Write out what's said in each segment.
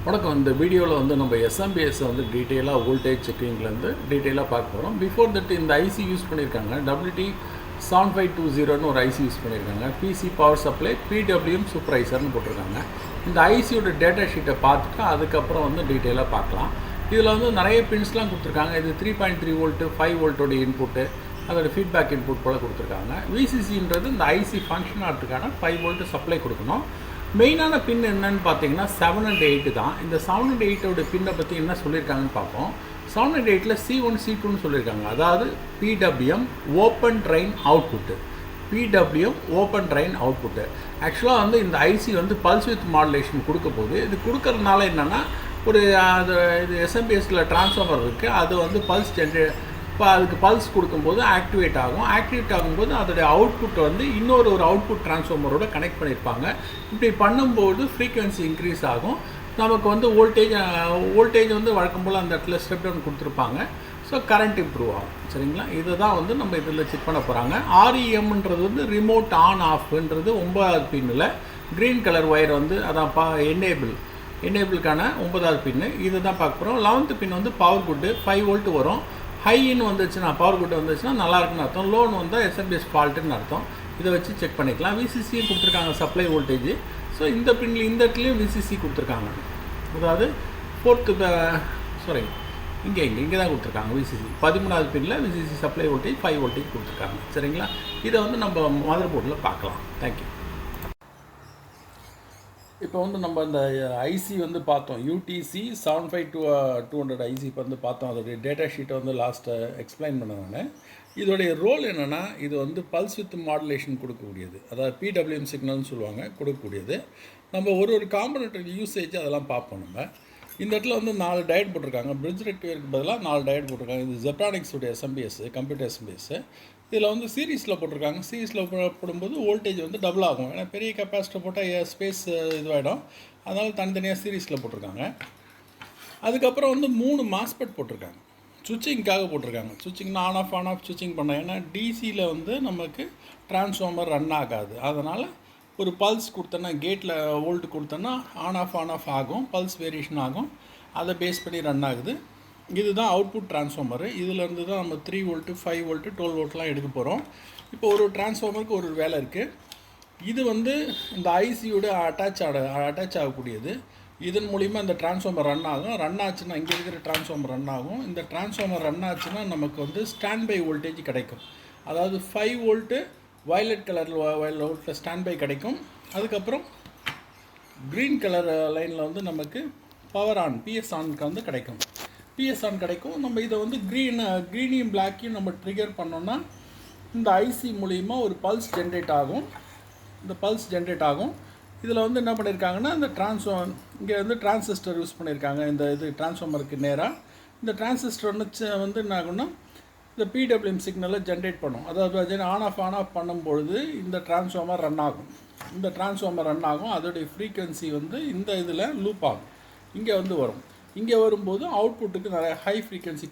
வணக்கம். இந்த வீடியோவில் வந்து நம்ம SMPS வந்து டீட்டெயிலாக வோல்டேஜ் செக்கிங்லேருந்து டீட்டெயிலாக பார்க்க போகிறோம். பிஃபோர் தட் இந்த ஐசி யூஸ் பண்ணியிருக்காங்க, WT7520ன்னு ஒரு ஐசி யூஸ் பண்ணியிருக்காங்க. பிசி பவர் சப்ளை PWM சூப்பர்வைசர்னு போட்டிருக்காங்க. இந்த ஐசியோட டேட்டா ஷீட்டை பார்த்துட்டு அதுக்கப்புறம் வந்து டீட்டெயிலாக பார்க்கலாம். இதில் வந்து நிறைய பின்ஸ்லாம் கொடுத்துருக்காங்க. இது 3.3 வோல்ட்டு 5 வோல்ட்டோட இன்புட்டு, அதோட ஃபீட்பேக் இன்புட் போல் கொடுத்துருக்காங்க. VCCன்றது இந்த ஐசி ஃபங்க்ஷன் ஆகிறதுக்கான 5 வோல்ட்டு சப்ளை கொடுக்கணும். மெயினான பின் என்னன்னு பார்த்தீங்கன்னா 7 and 8 தான். இந்த 7 and 8ஓட பின்னை பற்றி என்ன சொல்லியிருக்காங்கன்னு பார்ப்போம். 7 and 8ல் C1 C2ன்னு சொல்லியிருக்காங்க. அதாவது PWM open train output, PWM open train output. ஆக்சுவலாக வந்து இந்த ஐசி வந்து பல்ஸ் வித் மாடுலேஷன் கொடுக்க போகுது. இது கொடுக்கறதுனால என்னென்னா, ஒரு அது இது SMPSல ட்ரான்ஸ்ஃபார்மர் இருக்குது, அது வந்து பல்ஸ் இப்போ அதுக்கு பல்ஸ் கொடுக்கும்போது ஆக்டிவேட் ஆகும்போது அதோடைய அவுட்புட் வந்து இன்னொரு அவுட்புட் ட்ரான்ஸ்ஃபார்மரோட கனெக்ட் பண்ணியிருப்பாங்க. இப்படி பண்ணும்போது ஃப்ரீக்வன்சி இன்க்ரீஸ் ஆகும். நமக்கு வந்து வோல்டேஜ் வந்து வழக்கம் போல் அந்த இடத்துல ஸ்டெப் டவுன் கொடுத்துருப்பாங்க. ஸோ கரண்ட் இம்ப்ரூவ் ஆகும். சரிங்களா? இதை தான் வந்து நம்ம இதில் செக் பண்ண போகிறாங்க. REMன்றது வந்து ரிமோட் ஆன் ஆஃப்ன்றது 9வது பின்னில் க்ரீன் கலர் ஒயர் வந்து அதான் எனேபிளுக்கான 9வது பின்னு. இதை தான் பார்க்க போகிறோம். 11th பின் வந்து பவர் குட்டு 5 வோல்ட் வரும். ஹைன்னு வந்துச்சுன்னா, பவர் குட் வந்துச்சுன்னா நல்லா இருக்குன்னு அர்த்தம். லோன் வந்தால் SMPS ஃபால்ட்டுன்னு அர்த்தம். இதை வச்சு செக் பண்ணிக்கலாம். VCC கொடுத்துருக்காங்க, சப்ளை வோல்டேஜ். ஸோ இந்த பின்னில் இந்த இடத்துலையும் VCC கொடுத்துருக்காங்க. அதாவது இங்கே தான் கொடுத்துருக்காங்க. VCC 13வது பின்னில் VCC சப்ளை வோல்டேஜ் 5 வோல்டேஜ் கொடுத்துருக்காங்க. சரிங்களா? இதை வந்து நம்ம மதர் போர்டில் பார்க்கலாம். தேங்க்யூ. இப்போ வந்து நம்ம அந்த ஐசி வந்து பார்த்தோம், UTC 75200 ஐசி இப்போ வந்து பார்த்தோம். அதோடைய டேட்டா ஷீட்டை வந்து லாஸ்ட்டை எக்ஸ்பிளைன் பண்ணேன். இதோடைய ரோல் என்னென்னா, இது வந்து பல்ஸ் வித் மாடுலேஷன் கொடுக்கக்கூடியது, அதாவது PWM சிக்னல்னு சொல்லுவாங்க, கொடுக்கக்கூடியது. நம்ம ஒரு காம்பனண்ட் யூசேஜ் அதெல்லாம் பார்ப்போம். நம்ம இந்த இடத்துல வந்து 4 டயட் போட்டிருக்காங்க. பிரிட்ஜ் ரெக்டிஃபையருக்கு பதிலாக 4 டயட் போட்டிருக்காங்க. இது ஜெப்ரானிக்ஸுடைய SMPS, கம்ப்யூட்டர் SMPS. இதில் வந்து சீரீஸில் போட்டிருக்காங்க. சீரீஸில் போடும்போது வோல்டேஜ் வந்து டபுள் ஆகும். ஏன்னா பெரிய கெப்பாசிட்டர் போட்டால் ஸ்பேஸ் இதுவாகிடும். அதனால் தனித்தனியாக சீரீஸில் போட்டிருக்காங்க. அதுக்கப்புறம் வந்து 3 மாஸ்பெட் போட்டிருக்காங்க. சுவிட்சிங்காக போட்டிருக்காங்க. சுவிட்சிங்னா ஆன் ஆஃப் சுவிட்சிங் பண்ண. ஏன்னா டிசியில் வந்து நமக்கு டிரான்ஸ்ஃபார்மர் ரன் ஆகாது. அதனால் ஒரு பல்ஸ் கொடுத்தோன்னா, கேட்டில் வோல்ட் கொடுத்தோன்னா ஆன் ஆஃப் ஆகும், பல்ஸ் வேரியேஷன் ஆகும். அதை பேஸ் பண்ணி ரன் ஆகுது. இதுதான் அவுட்புட் ட்ரான்ஸ்ஃபார்மரு. இதிலேருந்து தான் நம்ம 3 வோல்ட்டு 5 வோல்ட்டு 12 வோல்ட்லாம் எடுக்க போகிறோம். இப்போ ஒரு டிரான்ஸ்ஃபார்மருக்கு ஒரு வேலை இருக்குது. இது வந்து இந்த ஐசியோட அட்டாச் ஆகக்கூடியது. இதன் மூலிமா இந்த டிரான்ஸ்ஃபார்மர் ரன் ஆச்சுன்னா இங்கே இருக்கிற டிரான்ஸ்ஃபார்மர் ரன் ஆகும். இந்த டிரான்ஸ்ஃபார்மர் ரன் ஆச்சுன்னா நமக்கு வந்து ஸ்டாண்ட் பை வோல்டேஜ் கிடைக்கும். அதாவது 5 வோல்ட்டு வயலட் வோல்ட்டில் ஸ்டாண்ட் பை கிடைக்கும். அதுக்கப்புறம் க்ரீன் கலர் லைனில் வந்து நமக்கு பவர் ஆன் PS ஆனுக்கு வந்து கிடைக்கும். PS ஆன் கிடைக்கும். நம்ம இதை வந்து க்ரீனையும் பிளாக்கையும் நம்ம ட்ரிகர் பண்ணோன்னா இந்த ஐசி மூலிமா ஒரு பல்ஸ் ஜென்ரேட் ஆகும். இந்த பல்ஸ் ஜென்ரேட் ஆகும். இதில் வந்து என்ன பண்ணியிருக்காங்கன்னா, இந்த இங்கே வந்து டிரான்சிஸ்டர் யூஸ் பண்ணியிருக்காங்க. இந்த டிரான்ஸ்ஃபார்மருக்கு நேராக இந்த டிரான்சிஸ்டர் வந்து என்ன ஆகும்னா, இந்த PWM சிக்னலை ஜென்ரேட் பண்ணும். அதாவது ஆன் ஆஃப் பண்ணும்பொழுது இந்த டிரான்ஸ்ஃபார்மர் ரன் ஆகும். அதோடைய ஃப்ரீக்வன்சி வந்து இந்த இதில் லூப் ஆகும். இங்கே வந்து வரும். இங்கே வரும்போது அவுட்புட்டுக்கு நிறைய ஹை ஃப்ரீக்வன்சி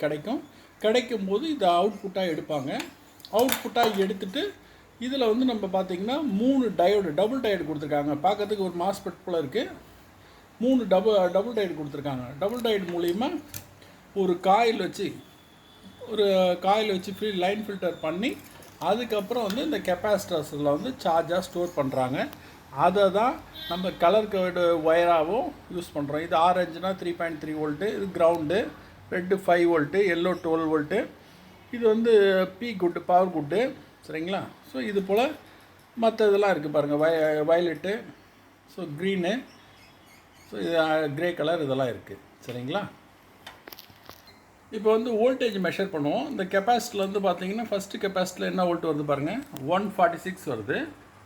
கிடைக்கும்போது இதை அவுட்புட்டாக எடுப்பாங்க. அவுட்புட்டாக எடுத்துகிட்டு இதில் வந்து நம்ம பார்த்திங்கன்னா 3 டபுள் டயோடு கொடுத்துருக்காங்க. பார்க்கறதுக்கு ஒரு மாஸ்பெட் போல் இருக்குது. 3 டபுள் டயோடு கொடுத்துருக்காங்க. டபுள் டயோடு மூலிமா ஒரு காயில் வச்சு லைன் ஃபில்டர் பண்ணி அதுக்கப்புறம் வந்து இந்த கெப்பாசிட்டர்ஸில் வந்து சார்ஜாக ஸ்டோர் பண்ணுறாங்க. அதை தான் நம்ம கலர் கோடு ஒயராகவும் யூஸ் பண்ணுறோம். இது ஆரஞ்சுனா 3.3 வோல்ட்டு, இது ground, red 5 volt, yellow 12 volt. இது வந்து குட்டு பவர் குட்டு. சரிங்களா? ஸோ இது போல் மற்ற இதெல்லாம் இருக்குது பாருங்கள். வயலட்டு, ஸோ க்ரீனு, ஸோ இது க்ரே கலர், இதெல்லாம் இருக்குது. சரிங்களா? இப்போ வந்து வோல்டேஜ் மெஷர் பண்ணுவோம். இந்த கெப்பாசிட்டியில் வந்து பார்த்திங்கன்னா, ஃபஸ்ட்டு கெப்பாசிட்டியில் என்ன வோல்ட் வருது பாருங்கள், 146 வருது.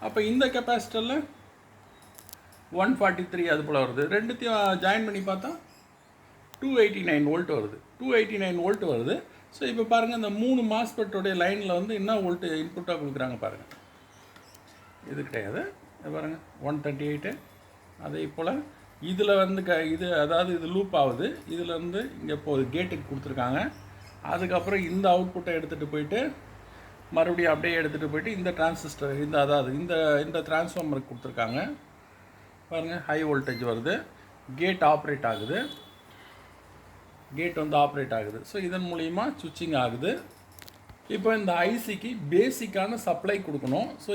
அப்போ இந்த கெப்பாசிட்டரில் 143 அது போல் வருது. ரெண்டுத்தையும் ஜாயின் பண்ணி பார்த்தா 289 வோல்ட் வருது. ஸோ இப்போ பாருங்கள், இந்த 3 மாஸ்பெட்டோடைய லைனில் வந்து என்ன வோல்ட்டு இன்புட்டாக கொடுக்குறாங்க பாருங்கள். இது கிடையாது, இது பாருங்கள் 138. அதே போல் இதில் வந்து இது லூப் ஆகுது. இதில் வந்து இங்கே போகுது, கேட்டுக்கு கொடுத்துருக்காங்க. அதுக்கப்புறம் இந்த அவுட்புட்டை எடுத்துகிட்டு போயிட்டு மறுபடியும் அப்படியே எடுத்துகிட்டு போயிட்டு இந்த டிரான்சிஸ்டர் இந்த டிரான்ஸ்ஃபார்மருக்கு கொடுத்துருக்காங்க. பாருங்கள், ஹை வோல்டேஜ் வருது. கேட் ஆப்ரேட் ஆகுது, கேட் வந்து ஆப்ரேட் ஆகுது. ஸோ இதன் மூலிமா சுவிட்சிங் ஆகுது. இப்போ இந்த ஐசிக்கு பேசிக்கான சப்ளை கொடுக்கணும். ஸோ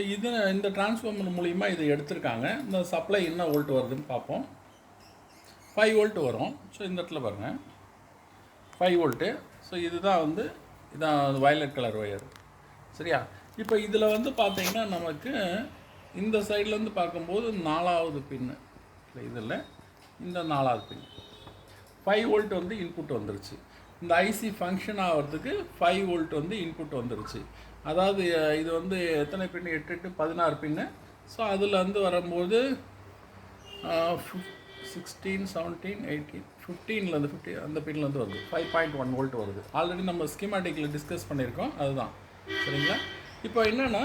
இந்த டிரான்ஸ்ஃபார்மர் மூலிமா இதை எடுத்திருக்காங்க. இந்த சப்ளை என்ன வோல்ட் வருதுன்னு பார்ப்போம். 5 வோல்ட் வரும். ஸோ இந்த இடத்துல பாருங்கள் 5 வோல்ட்டு. ஸோ இதுதான் வந்து இதான் வயலட் கலர் ஒயர், சரியா? இப்போ இதில் வந்து பார்த்தீங்கன்னா நமக்கு இந்த சைட்லேருந்து பார்க்கும்போது 4வது பின்னு, இதில் இந்த 4வது பின் 5 வோல்ட் வந்து இன்புட் வந்துருச்சு. இந்த ஐசி ஃபங்க்ஷன் ஆகிறதுக்கு 5 வோல்ட் வந்து இன்புட் வந்துருச்சு. அதாவது இது வந்து எத்தனை பின்னு, 8 8 16 பின்னு. ஸோ அதில் வந்து வரும்போது 16 17 18 15லேருந்து 50 அந்த பின்லேருந்து வருது. 5.1 வோல்ட் வருது. ஆல்ரெடி நம்ம ஸ்கீமேட்டிக்கில் டிஸ்கஸ் பண்ணியிருக்கோம், அதுதான், சரிங்களா? இப்போ என்னென்னா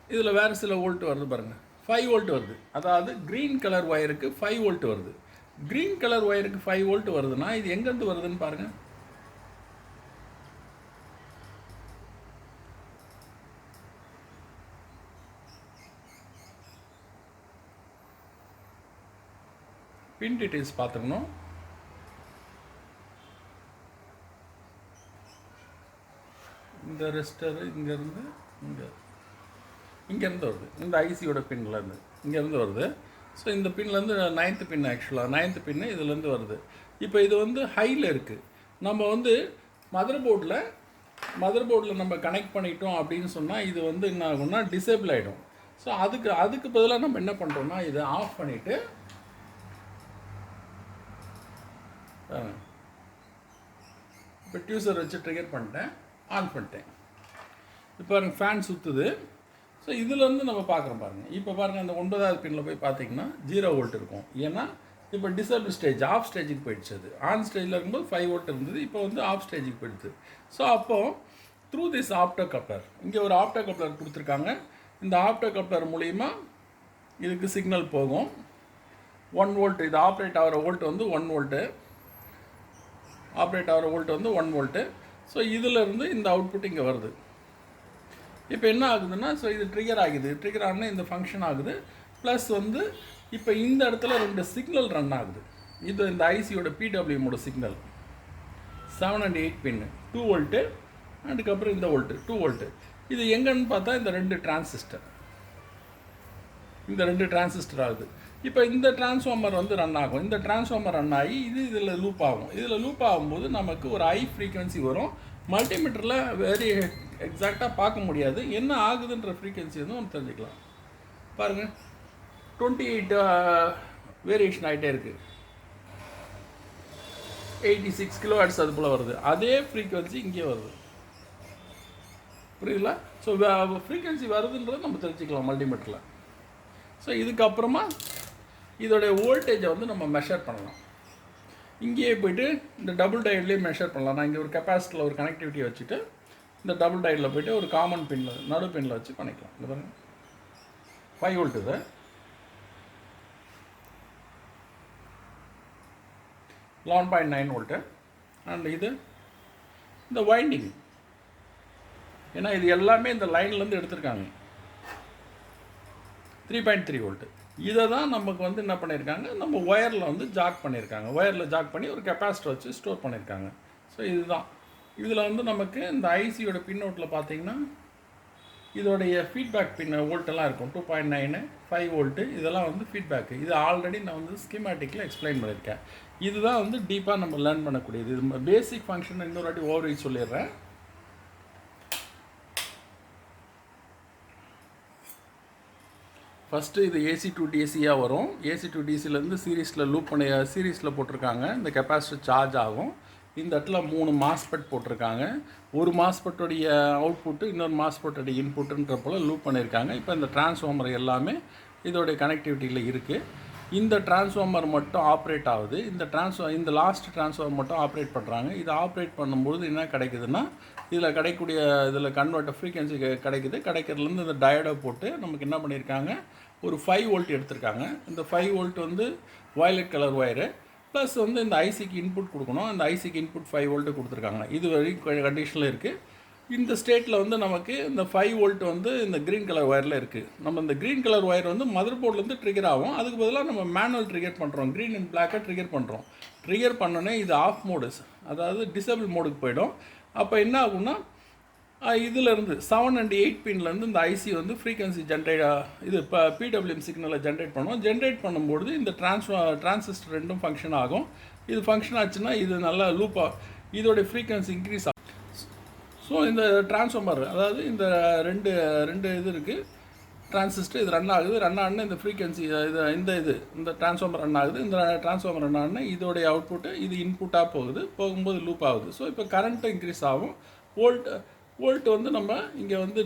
இதில் வேறு சில வோல்ட் வருது பாருங்கள். 5 வோல்ட் வருது. அதாவது க்ரீன் கலர் ஒயருக்கு 5 வோல்ட் வருது. க்ரீன் கலர் ஒயருக்கு 5 வோல்ட் வருதுன்னா இது எங்கேருந்து வருதுன்னு பாருங்கள். பின் டீட்டெயில்ஸ் பார்த்துக்கணும். இந்த ரெஸ்டரு இங்கேருந்து இங்கேருந்து வருது. இந்த ஐசியோட பின்லேருந்து இங்கேருந்து வருது. ஸோ இந்த பின்லேருந்து 9th பின், ஆக்சுவலாக 9th பின்னு இதுலேருந்து வருது. இப்போ இது வந்து ஹையில் இருக்குது. நம்ம வந்து மதர் போர்டில் நம்ம கனெக்ட் பண்ணிட்டோம் அப்படின்னு சொன்னால் இது வந்து என்ன ஆகும்னா டிசேபிள் ஆகிடும். ஸோ அதுக்கு பதிலாக நம்ம என்ன பண்ணுறோம்னா இதை ஆஃப் பண்ணிவிட்டு இப்போ டியூசர் வச்சு ட்ரிகர் பண்ணிட்டேன், ஆன் பண்ணிட்டேன். இப்போ பாருங்கள் ஃபேன் சுற்றுது. ஸோ இதுலேருந்து நம்ம பார்க்குறோம் பாருங்கள். இப்போ பாருங்கள் அந்த 9வது பின்னில் போய் பார்த்தீங்கன்னா 0 வோல்ட் இருக்கும். ஏன்னா இப்போ டிசேபிள் ஸ்டேஜ், ஆஃப் ஸ்டேஜுக்கு போயிடுச்சு. அது ஆன் ஸ்டேஜில் இருக்கும்போது 5 வோல்ட் இருந்தது, இப்போ வந்து ஆஃப் ஸ்டேஜுக்கு போயிடுது. ஸோ அப்போது த்ரூ திஸ் ஆப்டோ கப்ளர், இங்கே ஒரு ஆப்டோ கப்ளர் கொடுத்துருக்காங்க. இந்த ஆப்டோ கப்ளர் மூலிமா இதுக்கு சிக்னல் போகும். 1 வோல்ட், இது ஆப்ரேட் ஆகிற வோல்ட் வந்து 1 வோல்ட்டு, ஆப்ரேட் ஆகிற வோல்ட் வந்து 1 வோல்ட்டு. ஸோ இதிலேருந்து இந்த அவுட்புட் இங்கே வருது. இப்போ என்ன ஆகுதுன்னா, ஸோ இது ட்ரிகர் ஆகுது. ட்ரிகர் ஆனால் இந்த ஃபங்க்ஷன் ஆகுது. ப்ளஸ் வந்து இப்போ இந்த இடத்துல 2 சிக்னல் ரன் ஆகுது. இது இந்த ஐசியோட பிடபிள்யூமோட சிக்னல் 7 and 8 பின்னு 2 வோல்ட்டு, அதுக்கப்புறம் இந்த வோல்ட்டு 2 வோல்ட்டு. இது எங்கன்னு பார்த்தா இந்த 2 டிரான்சிஸ்டர் ஆகுது. இப்போ இந்த டிரான்ஸ்ஃபார்மர் வந்து ரன் ஆகும். இந்த டிரான்ஸ்ஃபார்மர் ரன் ஆகி இதில் லூப் ஆகும். இதில் லூப் ஆகும்போது நமக்கு ஒரு ஹை ஃப்ரீக்வன்சி வரும். மல்டிமீட்டரில் வெரி எக்ஸாக்டாக பார்க்க முடியாது. என்ன ஆகுதுன்ற ஃப்ரீக்வன்சி வந்து நம்ம தெரிஞ்சுக்கலாம். பாருங்கள் 28 வேரியேஷன் ஆகிட்டே இருக்குது. 86 கிலோஹெர்ட்ஸ் அது போல் வருது. அதே ஃப்ரீக்வன்சி இங்கே வருது, புரியுதுங்களா? ஸோ ஃப்ரீக்வன்சி வருதுன்றது நம்ம தெரிஞ்சுக்கலாம் மல்டிமீட்டரில். ஸோ இதுக்கப்புறமா இதோடைய வோல்டேஜை வந்து நம்ம மெஷர் பண்ணலாம். இங்கேயே போய்ட்டு இந்த டபுள் டயட்லேயே மெஷர் பண்ணலாம். நான் இங்கே ஒரு கெப்பாசிட்டியில் ஒரு கனெக்டிவிட்டி வச்சுட்டு இந்த டபுள் டயட்டில் போய்ட்டு ஒரு காமன் பின்னில், நடு பின்னில் வச்சு பண்ணிக்கலாம். இந்த பாருங்கள் 5 வோல்ட் இது, 11.9 வோல்ட்டு. அண்ட் இது இந்த வைண்டிங், ஏன்னா இது எல்லாமே இந்த லைன்லேருந்து எடுத்திருக்காங்க 3.3 வோல்ட்டு. இதை தான் நமக்கு வந்து என்ன பண்ணியிருக்காங்க, நம்ம ஒயரில் வந்து ஜாக் பண்ணியிருக்காங்க. ஒயரில் ஜாக் பண்ணி ஒரு கெப்பாசிட்டர் வச்சு ஸ்டோர் பண்ணியிருக்காங்க. ஸோ இதுதான். இதில் வந்து நமக்கு இந்த ஐசியோட பின் அவுட்டில் பார்த்தீங்கன்னா இதோடைய ஃபீட்பேக் பின் வோல்ட்டெல்லாம் இருக்கும். 2.9, 5 வோல்ட்டு, இதெல்லாம் வந்து ஃபீட்பேக்கு. இது ஆல்ரெடி நான் வந்து ஸ்கீமேட்டிக்கில் எக்ஸ்பிளைன் பண்ணியிருக்கேன். இதுதான் வந்து டீப்பாக நம்ம லேர்ன் பண்ணக்கூடியது. இது பேசிக் ஃபங்க்ஷன் இன்னொரு வாட்டி ஓவர்வியூ சொல்லிடுறேன். ஃபஸ்ட்டு இது ஏசி டு டிசியாக வரும். ஏசி டு டிசிலேருந்து சீரீஸில் போட்டிருக்காங்க. இந்த கெப்பாசிட்டர் சார்ஜ் ஆகும். இந்த இடத்துல 3 மாஸ்பெட் போட்டிருக்காங்க. ஒரு மாஸ்பெட்டோடைய அவுட்புட்டு இன்னொரு மாஸ்பெட்டோடைய இன்புட்டுன்ற போல் லூப் பண்ணியிருக்காங்க. இப்போ இந்த டிரான்ஸ்ஃபார்மர் எல்லாமே இதோடைய கனெக்டிவிட்டியில் இருக்குது. இந்த டிரான்ஸ்ஃபார்மர் மட்டும் ஆப்ரேட் ஆகுது. இந்த லாஸ்ட் டிரான்ஸ்ஃபார்மர் மட்டும் ஆப்ரேட் பண்ணுறாங்க. இது ஆப்ரேட் பண்ணும்போது என்ன கிடைக்குதுன்னா, இதில் கிடைக்கக்கூடிய கன்வெர்ட்டர் ஃப்ரீக்வன்சி கிடைக்கிறதுலேருந்து இந்த டயோடை போட்டு நமக்கு என்ன பண்ணியிருக்காங்க, ஒரு 5 வோல்ட் எடுத்திருக்காங்க. இந்த 5 வோல்ட் வந்து வயலட் கலர் ஒயரு, ப்ளஸ் வந்து இந்த ஐசிக்கு இன்புட் கொடுக்கணும். அந்த ஐசிக்கு இன்புட் 5 வோல்ட்டு கொடுத்துருக்காங்க. இது வரைக்கும் கண்டிஷனில் இருக்குது. இந்த ஸ்டேட்டில் வந்து நமக்கு இந்த 5 வோல்ட் வந்து இந்த க்ரீன் கலர் ஒயரில் இருக்குது. நம்ம இந்த க்ரீன் கலர் ஒயர் வந்து மதர் போர்ட்லேருந்து ட்ரிகர் ஆகும். அதுக்கு பதிலாக நம்ம மேனுவல் ட்ரிகர் பண்ணுறோம், க்ரீன் அண்ட் பிளாக்கை ட்ரிகர் பண்ணுறோம். ட்ரிகர் பண்ணோன்னே இது ஆஃப் மோடு, அதாவது டிசேபிள் மோடுக்கு போயிடும். அப்போ என்ன ஆகும்னா இதிலேருந்து 7 and 8 பின்லேருந்து இந்த ஐசி வந்து ஃப்ரீக்வன்சி இது இப்போ பிடபிள்யூஎம் சிக்னலை ஜென்ரேட் பண்ணுவோம். ஜென்ரேட் பண்ணும்போது இந்த டிரான்சிஸ்டர் ரெண்டும் ஃபங்க்ஷன் ஆகும். இது ஃபங்க்ஷன் ஆச்சுன்னா இது நல்லா லூப்பாக இதோடைய ஃப்ரீக்வன்சி இன்க்ரீஸ் ஆகும். ஸோ இந்த டிரான்ஸ்ஃபார்மர், அதாவது இந்த ரெண்டு இது இருக்குது, டிரான்சிஸ்டர் இது ரன் ஆகுது. ரன் ஆகுனா இந்த ஃப்ரீக்வன்சி இந்த டிரான்ஸ்ஃபார்மர் ரன் ஆகுது. இந்த டிரான்ஸ்ஃபார்மர் ரன் ஆகுனா இதோடைய அவுட்புட்டு இது இன்புட்டாக போகும்போது லூப் ஆகுது. ஸோ இப்போ கரண்ட்டு இன்க்ரீஸ் ஆகும். வோல்ட் வந்து நம்ம இங்கே வந்து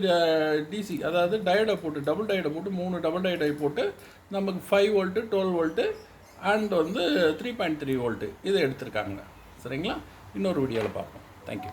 டிசி, அதாவது டயோடை போட்டு, டபுள் டயோடை போட்டு 3 டபுள் டயோடை போட்டு நமக்கு 5 வோல்ட்டு 12 வோல்ட்டு அண்ட் வந்து 3.3 வோல்ட்டு இதை எடுத்திருக்காங்க. சரிங்களா? இன்னொரு வீடியோவில் பார்ப்போம். தேங்க்யூ.